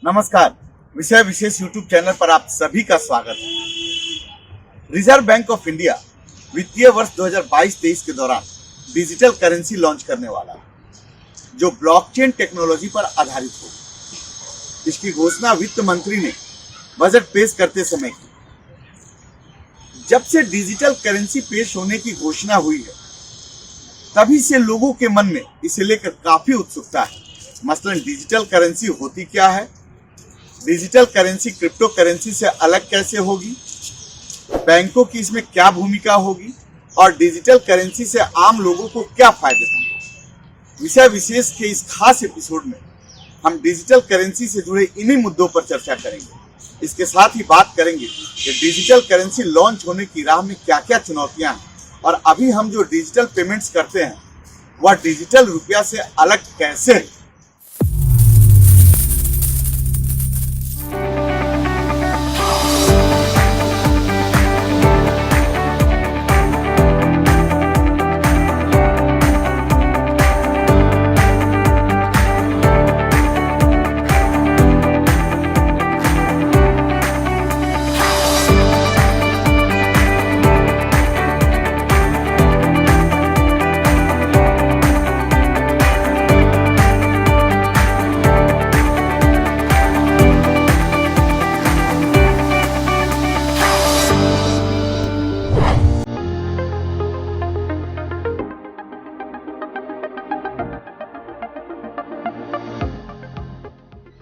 नमस्कार। विषय विशेष YouTube channel पर आप सभी का स्वागत है। रिजर्व बैंक ऑफ इंडिया वित्तीय वर्ष 2022-23 के दौरान डिजिटल करेंसी लॉन्च करने वाला है, जो ब्लॉकचेन टेक्नोलॉजी पर आधारित होगी। इसकी घोषणा वित्त मंत्री ने बजट पेश करते समय की। जब से डिजिटल करेंसी पेश होने की घोषणा हुई है, तभी से लोगों के मन में इसे लेकर काफी उत्सुकता है। मसलन डिजिटल करेंसी होती क्या है, डिजिटल करेंसी क्रिप्टो करेंसी से अलग कैसे होगी, बैंकों की इसमें क्या भूमिका होगी और डिजिटल करेंसी से आम लोगों को क्या फायदे होंगे। विषय विशेष के इस खास एपिसोड में हम डिजिटल करेंसी से जुड़े इन्हीं मुद्दों पर चर्चा करेंगे। इसके साथ ही बात करेंगे कि डिजिटल करेंसी लॉन्च होने की राह में क्या क्या चुनौतियां हैं और अभी हम जो डिजिटल पेमेंट्स करते हैं वह डिजिटल रुपया से अलग कैसे है।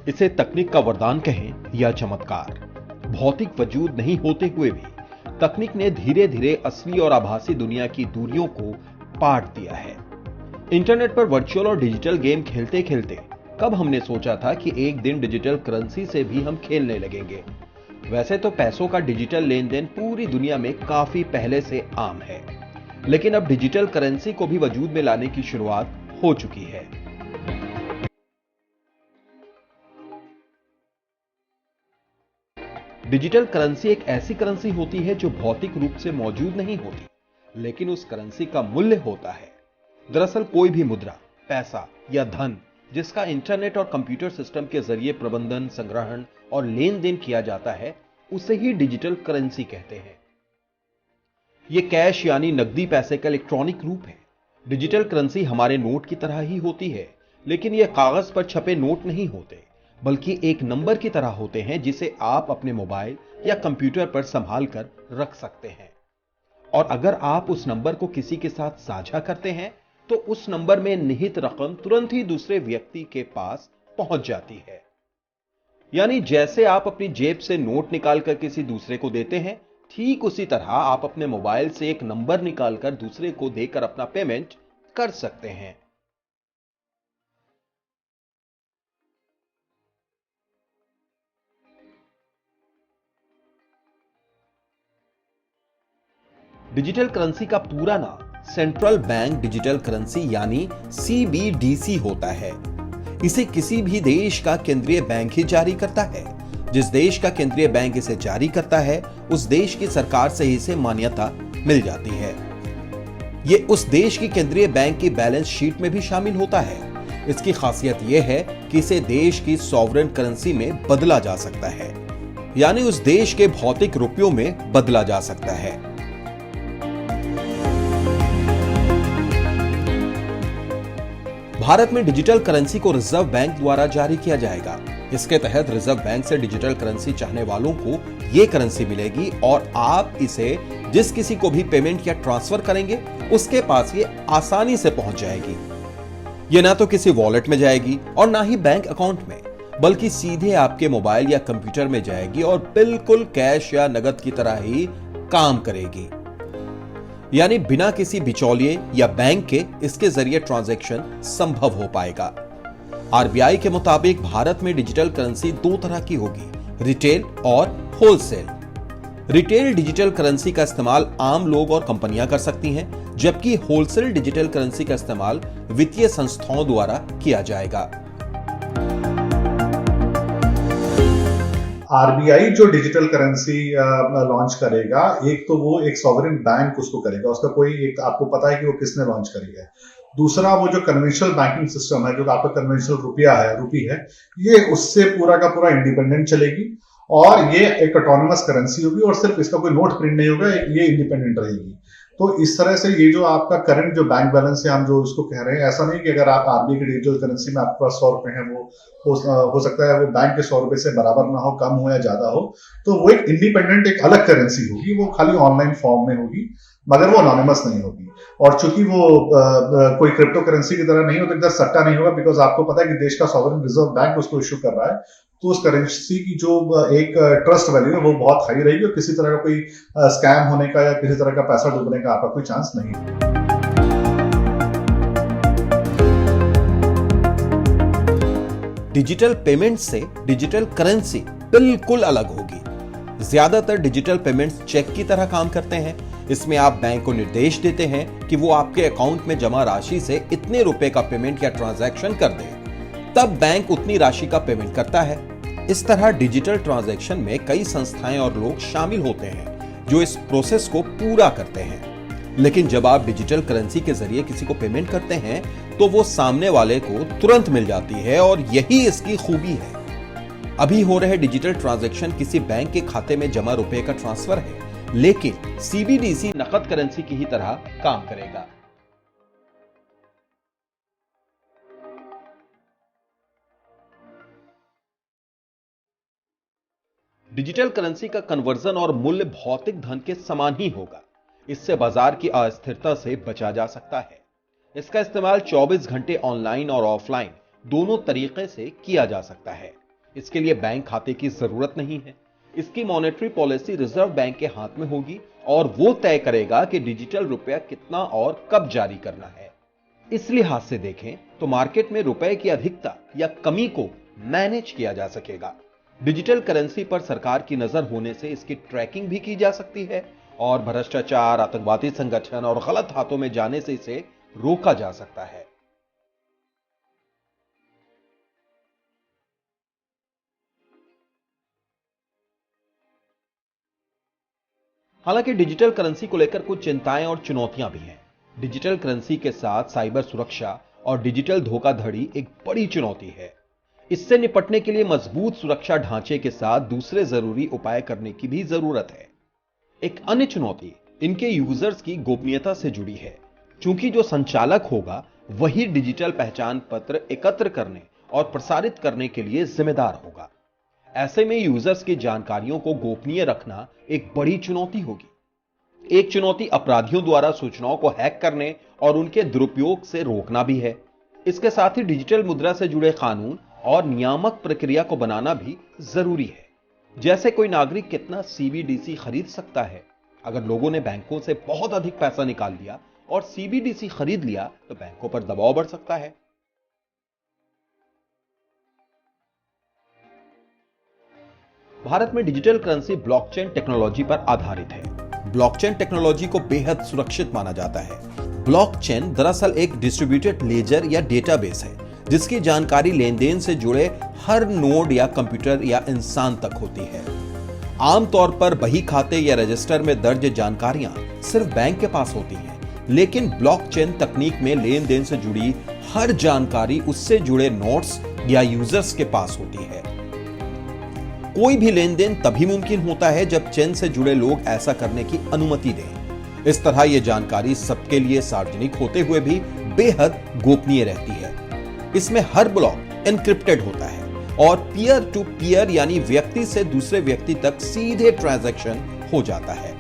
इसे तकनीक का वरदान कहें या चमत्कार, भौतिक वजूद नहीं होते हुए भी तकनीक ने धीरे धीरे असली और आभासी दुनिया की दूरियों को पाट दिया है। इंटरनेट पर वर्चुअल और डिजिटल गेम खेलते खेलते कब हमने सोचा था कि एक दिन डिजिटल करेंसी से भी हम खेलने लगेंगे। वैसे तो पैसों का डिजिटल लेन देन पूरी दुनिया में काफी पहले से आम है, लेकिन अब डिजिटल करेंसी को भी वजूद में लाने की शुरुआत हो चुकी है। डिजिटल करेंसी एक ऐसी करेंसी होती है जो भौतिक रूप से मौजूद नहीं होती, लेकिन उस करेंसी का मूल्य होता है। दरअसल कोई भी मुद्रा, पैसा या धन जिसका इंटरनेट और कंप्यूटर सिस्टम के जरिए प्रबंधन, संग्रहण और लेन देन किया जाता है, उसे ही डिजिटल करेंसी कहते हैं। यह कैश यानी नकदी पैसे का इलेक्ट्रॉनिक रूप है। डिजिटल करेंसी हमारे नोट की तरह ही होती है, लेकिन यह कागज पर छपे नोट नहीं होते, बल्कि एक नंबर की तरह होते हैं जिसे आप अपने मोबाइल या कंप्यूटर पर संभाल कर रख सकते हैं। और अगर आप उस नंबर को किसी के साथ साझा करते हैं तो उस नंबर में निहित रकम तुरंत ही दूसरे व्यक्ति के पास पहुंच जाती है। यानी जैसे आप अपनी जेब से नोट निकालकर किसी दूसरे को देते हैं, ठीक उसी तरह आप अपने मोबाइल से एक नंबर निकालकर दूसरे को देकर अपना पेमेंट कर सकते हैं। डिजिटल करेंसी का पूरा नाम सेंट्रल बैंक डिजिटल करेंसी यानी CBDC होता है। इसे किसी भी देश का केंद्रीय बैंक ही जारी करता है। जिस देश का केंद्रीय बैंक इसे जारी करता है, उस देश की सरकार से इसे मान्यता मिल जाती है। यह उस देश की केंद्रीय बैंक की बैलेंस शीट में भी शामिल होता है। इसकी खासियत यह है कि इसे देश की सॉवरेन करेंसी में बदला जा सकता है, यानी उस देश के भौतिक रुपयों में बदला जा सकता है। भारत में डिजिटल करेंसी को रिजर्व बैंक द्वारा जारी किया जाएगा। इसके तहत रिजर्व बैंक से डिजिटल करेंसी चाहने वालों को यह करेंसी मिलेगी और आप इसे जिस किसी को भी पेमेंट या ट्रांसफर करेंगे उसके पास ये आसानी से पहुंच जाएगी। ये ना तो किसी वॉलेट में जाएगी और ना ही बैंक अकाउंट में, बल्कि सीधे आपके मोबाइल या कंप्यूटर में जाएगी और बिल्कुल कैश या नगद की तरह ही काम करेगी। यानी बिना किसी बिचौलिए या बैंक के इसके जरिए ट्रांजैक्शन संभव हो पाएगा। RBI के मुताबिक भारत में डिजिटल करेंसी दो तरह की होगी, रिटेल और होलसेल। रिटेल डिजिटल करेंसी का इस्तेमाल आम लोग और कंपनियां कर सकती हैं, जबकि होलसेल डिजिटल करेंसी का इस्तेमाल वित्तीय संस्थाओं द्वारा किया जाएगा। आरबीआई जो डिजिटल करेंसी लॉन्च करेगा, एक तो वो एक सॉवरेन बैंक उसको करेगा, उसका कोई एक आपको पता है कि वो किसने लॉन्च करी है। दूसरा वो जो कन्वेंशनल बैंकिंग सिस्टम है, जो आपका कन्वेंशनल रुपया है, रुपी है, ये उससे पूरा का पूरा इंडिपेंडेंट चलेगी और ये एक ऑटोनमस करेंसी होगी और सिर्फ इसका कोई नोट प्रिंट नहीं होगा, ये इंडिपेंडेंट रहेगी। तो इस तरह से ये जो आपका करंट जो बैंक बैलेंस है, हम जो उसको कह रहे हैं, ऐसा नहीं कि अगर आप आरबीआई की डिजिटल करेंसी में आपके पास 100 रुपए है, वो हो सकता है वो बैंक के 100 रुपए से बराबर ना हो, कम हो या ज्यादा हो, तो वो एक इंडिपेंडेंट एक अलग करेंसी होगी, वो खाली ऑनलाइन फॉर्म में होगी, मगर वो अनोनिमस नहीं होगी। और चूंकि वो कोई क्रिप्टो करेंसी की तरह नहीं होता, इधर सट्टा नहीं होगा, बिकॉज आपको पता है कि देश का सॉवरेन रिजर्व बैंक उसको इश्यू कर रहा है, तो उस करेंसी की जो एक ट्रस्ट वैल्यू है वो बहुत हाई रहेगी और किसी तरह का कोई स्कैम होने का या किसी तरह का पैसा डूबने का आपका कोई चांस नहीं है। डिजिटल पेमेंट से डिजिटल करेंसी बिल्कुल अलग होगी। ज्यादातर डिजिटल पेमेंट्स चेक की तरह काम करते हैं। इसमें आप बैंक को निर्देश देते हैं कि वो आपके अकाउंट में जमा राशि से इतने रुपए का पेमेंट या ट्रांजैक्शन कर दे, तब बैंक उतनी राशि का पेमेंट करता है। इस तरह डिजिटल ट्रांजैक्शन में कई संस्थाएं और लोग शामिल होते हैं जो इस प्रोसेस को पूरा करते हैं। लेकिन जब आप डिजिटल करेंसी के जरिए किसी को पेमेंट करते हैं तो वो सामने वाले को तुरंत मिल जाती है और यही इसकी खूबी है। अभी हो रहे डिजिटल ट्रांजैक्शन किसी बैंक के खाते में जमा रुपए का ट्रांसफर है, लेकिन सीबीडीसी नकद करेंसी की ही तरह काम करेगा। डिजिटल करेंसी का कन्वर्जन और मूल्य भौतिक धन के समान ही होगा। इससे बाजार की अस्थिरता से बचा जा सकता है। इसका इस्तेमाल 24 घंटे ऑनलाइन और ऑफलाइन दोनों तरीके से किया जा सकता है। इसके लिए बैंक खाते की जरूरत नहीं है। इसकी मॉनेटरी पॉलिसी रिजर्व बैंक के हाथ में होगी और वो तय करेगा कि डिजिटल रुपया कितना और कब जारी करना है। इस लिहाज से देखें तो मार्केट में रुपए की अधिकता या कमी को मैनेज किया जा सकेगा। डिजिटल करेंसी पर सरकार की नजर होने से इसकी ट्रैकिंग भी की जा सकती है और भ्रष्टाचार, आतंकवादी संगठन और गलत हाथों में जाने से इसे रोका जा सकता है। हालांकि डिजिटल करेंसी को लेकर कुछ चिंताएं और चुनौतियां भी हैं। डिजिटल करेंसी के साथ साइबर सुरक्षा और डिजिटल धोखाधड़ी एक बड़ी चुनौती है। इससे निपटने के लिए मजबूत सुरक्षा ढांचे के साथ दूसरे जरूरी उपाय करने की भी जरूरत है। एक अन्य चुनौती इनके यूजर्स की गोपनीयता से जुड़ी है, क्योंकि जो संचालक होगा वही डिजिटल पहचान पत्र एकत्र करने और प्रसारित करने के लिए जिम्मेदार होगा। ऐसे में यूजर्स की जानकारियों को गोपनीय रखना एक बड़ी चुनौती होगी। एक चुनौती अपराधियों द्वारा सूचनाओं को हैक करने और उनके दुरुपयोग से रोकना भी है। इसके साथ ही डिजिटल मुद्रा से जुड़े कानून और नियामक प्रक्रिया को बनाना भी जरूरी है। जैसे कोई नागरिक कितना सीबीडीसी खरीद सकता है। अगर लोगों ने बैंकों से बहुत अधिक पैसा निकाल लिया और सीबीडीसी खरीद लिया तो बैंकों पर दबाव बढ़ सकता है। भारत में डिजिटल करेंसी ब्लॉकचेन टेक्नोलॉजी पर आधारित है। ब्लॉकचेन टेक्नोलॉजी को बेहद सुरक्षित माना जाता है। ब्लॉकचेन दरअसल एक डिस्ट्रीब्यूटेड लेजर या डेटाबेस है जिसकी जानकारी लेन देन से जुड़े हर नोड या कंप्यूटर या इंसान तक होती है। आमतौर पर बही खाते या रजिस्टर में दर्ज जानकारियां सिर्फ बैंक के पास होती हैं, लेकिन ब्लॉकचेन तकनीक में लेन देन से जुड़ी हर जानकारी उससे जुड़े नोड्स या यूजर्स के पास होती है। कोई भी लेन देन तभी मुमकिन होता है जब चेन से जुड़े लोग ऐसा करने की अनुमति दें। इस तरह यह जानकारी सबके लिए सार्वजनिक होते हुए भी बेहद गोपनीय रहती है। इसमें हर ब्लॉक एन्क्रिप्टेड होता है और पीयर टू पीयर यानी व्यक्ति से दूसरे व्यक्ति तक सीधे ट्रांजैक्शन हो जाता है।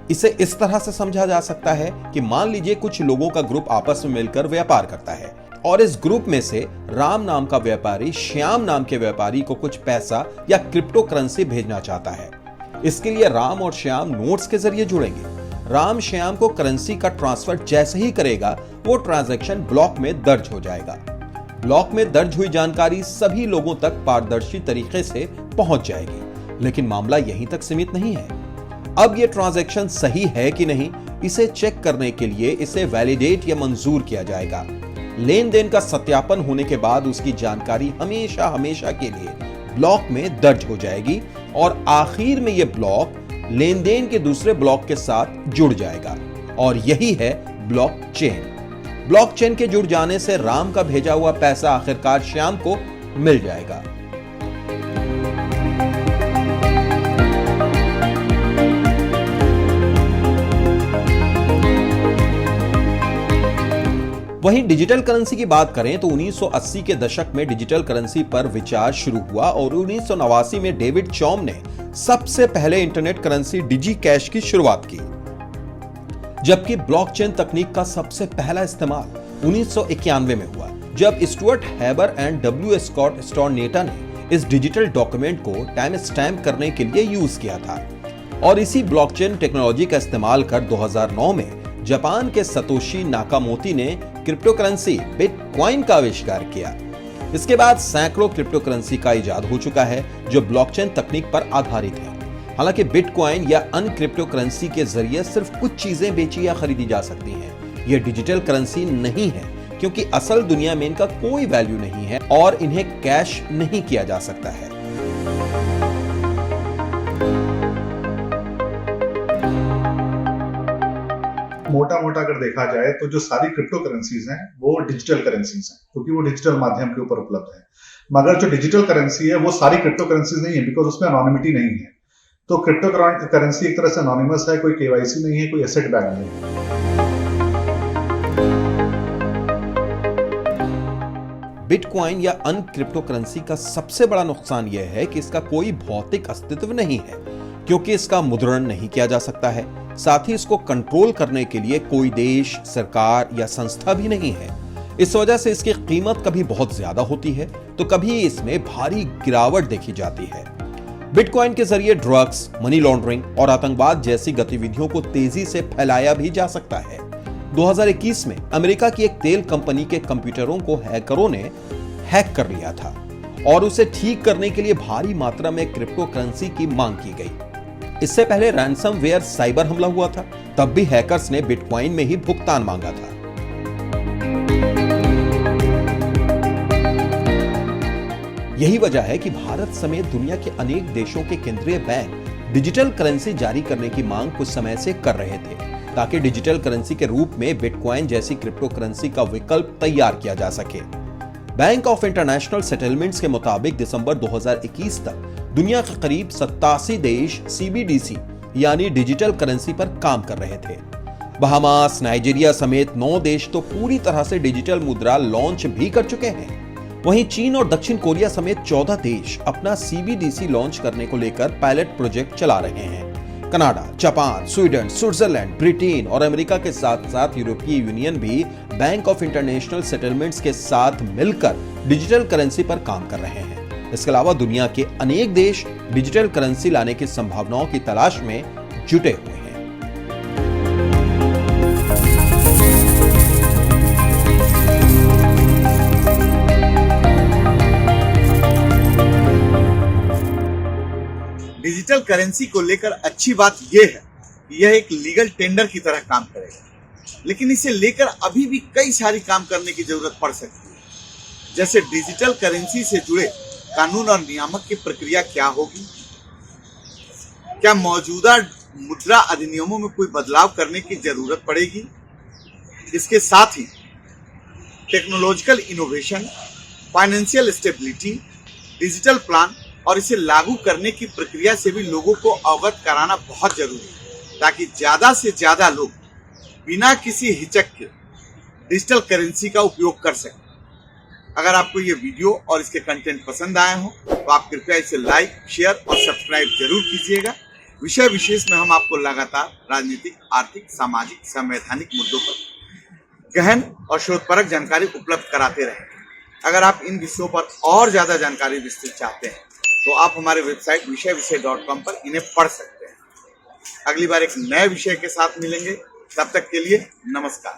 इसे इस तरह से समझा जा सकता है कि मान लीजिए कुछ लोगों का ग्रुप आपस में मिलकर व्यापार करता है और इस ग्रुप में से राम नाम का व्यापारी श्याम नाम के व्यापारी को कुछ पैसा या क्रिप्टो करेंसी भेजना चाहता है। इसके लिए राम और श्याम नोट्स के जरिए जुड़ेंगे। राम श्याम को करेंसी का ट्रांसफर जैसे ही करेगा वो ट्रांजैक्शन ब्लॉक में दर्ज हो जाएगा। ब्लॉक में दर्ज हुई जानकारी सभी लोगों तक पारदर्शी तरीके से पहुंच जाएगी। लेकिन मामला यहीं तक सीमित नहीं है। अब ये ट्रांजैक्शन सही है कि नहीं, इसे चेक करने के लिए इसे वैलिडेट या मंजूर किया जाएगा। लेन देन का सत्यापन होने के बाद उसकी जानकारी हमेशा हमेशा के लिए ब्लॉक में दर्ज हो जाएगी और आखिर में यह ब्लॉक लेन देन के दूसरे ब्लॉक के साथ जुड़ जाएगा और यही है ब्लॉकचेन। ब्लॉकचेन के जुड़ जाने से राम का भेजा हुआ पैसा आखिरकार श्याम को मिल जाएगा। वहीं डिजिटल करेंसी की बात करें तो 1980 के दशक में डिजिटल करेंसी पर विचार शुरू हुआ और 1989 में डेविड चॉम ने सबसे पहले इंटरनेट करेंसी डिजी कैश की शुरुआत की। जबकि ब्लॉकचेन तकनीक का सबसे पहला इस्तेमाल 1991 में हुआ, जब Stuart Haber and W Scott Stornetta ने इस डिजिटल डॉक्यूमेंट को टाइम स्टैम्प करने के लिए यूज किया था। और इसी ब्लॉकचेन टेक्नोलॉजी का इस्तेमाल कर 2009 में जापान के सतोशी नाकामोतो ने क्रिप्टो करेंसी बिटकॉइन का आविष्कार किया। इसके बाद सैकड़ों क्रिप्टो करेंसी का इजाद हो चुका है जो ब्लॉकचेन तकनीक पर आधारित है। हालांकि बिटकॉइन या अन्य क्रिप्टो करेंसी के जरिए सिर्फ कुछ चीजें बेची या खरीदी जा सकती हैं। यह डिजिटल करेंसी नहीं है क्योंकि असल दुनिया में इनका कोई वैल्यू नहीं है और इन्हें कैश नहीं किया जा सकता है। मोटा मोटा अगर देखा जाए तो जो सारी क्रिप्टो करेंसीज हैं वो डिजिटल करेंसीज हैं क्योंकि वो डिजिटल माध्यम के ऊपर उपलब्ध है। मगर जो डिजिटल करेंसी है वो सारी क्रिप्टो करेंसीज नहीं है बिकॉज उसमें अनोनिमिटी नहीं है। तो क्रिप्टो करेंसी एक तरह से अनोनिमस है, कोई केवाईसी नहीं है, कोई एसेट बैग नहीं है। बिटकॉइन या अन्य क्रिप्टो करेंसी का सबसे बड़ा नुकसान यह है कि इसका कोई भौतिक अस्तित्व नहीं है क्योंकि इसका मुद्रण नहीं किया जा सकता है। साथ ही इसको कंट्रोल करने के लिए कोई देश, सरकार या संस्था भी नहीं है। इस वजह से इसकी कीमत कभी बहुत ज्यादा होती है तो कभी इसमें भारी गिरावट देखी जाती है। बिटकॉइन के जरिए ड्रग्स, मनी लॉन्ड्रिंग और आतंकवाद जैसी गतिविधियों को तेजी से फैलाया भी जा सकता है। 2021 में अमेरिका की एक तेल कंपनी के कंप्यूटरों को हैकरों ने हैक कर लिया था और उसे ठीक करने के लिए भारी मात्रा में क्रिप्टो करेंसी की मांग की गई। इससे पहले रैंसमवेयर साइबर हमला हुआ था, तब भी हैकर्स ने बिटकॉइन में ही भुगतान मांगा था। यही वजह है कि भारत समेत दुनिया के अनेक देशों के केंद्रीय बैंक डिजिटल करेंसी जारी करने की मांग कुछ समय से कर रहे थे ताकि डिजिटल करेंसी के रूप में बिटकॉइन जैसी क्रिप्टो करेंसी का विकल्प तैयार किया जा सके। बैंक ऑफ इंटरनेशनल सेटलमेंट्स के मुताबिक दिसंबर 2021 तक दुनिया के करीब 87 देश CBDC यानी डिजिटल करेंसी पर काम कर रहे थे। बहामास, नाइजीरिया समेत 9 देश तो पूरी तरह से डिजिटल मुद्रा लॉन्च भी कर चुके हैं। वहीं चीन और दक्षिण कोरिया समेत 14 देश अपना CBDC लॉन्च करने को लेकर पायलट प्रोजेक्ट चला रहे हैं। Canada, Japan, Sweden, Switzerland, Britain और अमेरिका के साथ साथ यूरोपीय यूनियन भी बैंक ऑफ इंटरनेशनल सेटलमेंट्स के साथ मिलकर डिजिटल करेंसी पर काम कर रहे हैं। इसके अलावा दुनिया के अनेक देश डिजिटल करेंसी लाने की संभावनाओं की तलाश में जुटे हुए हैं। डिजिटल करेंसी को लेकर अच्छी बात यह है कि यह एक लीगल टेंडर की तरह काम करेगा, लेकिन इसे लेकर अभी भी कई सारी काम करने की जरूरत पड़ सकती है। जैसे डिजिटल करेंसी से जुड़े कानून और नियामक की प्रक्रिया क्या होगी, क्या मौजूदा मुद्रा अधिनियमों में कोई बदलाव करने की जरूरत पड़ेगी। इसके साथ ही technological innovation, financial stability, digital plan और इसे लागू करने की प्रक्रिया से भी लोगों को अवगत कराना बहुत जरूरी है ताकि ज्यादा से ज्यादा लोग बिना किसी हिचक के डिजिटल करेंसी का उपयोग कर सकें। अगर आपको ये वीडियो और इसके कंटेंट पसंद आए हो तो आप कृपया इसे लाइक, शेयर और सब्सक्राइब जरूर कीजिएगा। विषय विशेष में हम आपको लगातार राजनीतिक, आर्थिक, सामाजिक, संवैधानिक मुद्दों पर गहन और शोधपरक जानकारी उपलब्ध कराते रहेंगे। अगर आप इन विषयों पर और ज्यादा जानकारी विस्तृत चाहते हैं तो आप हमारे वेबसाइट विषय.com पर इन्हें पढ़ सकते हैं। अगली बार एक नए विषय के साथ मिलेंगे, तब तक के लिए नमस्कार।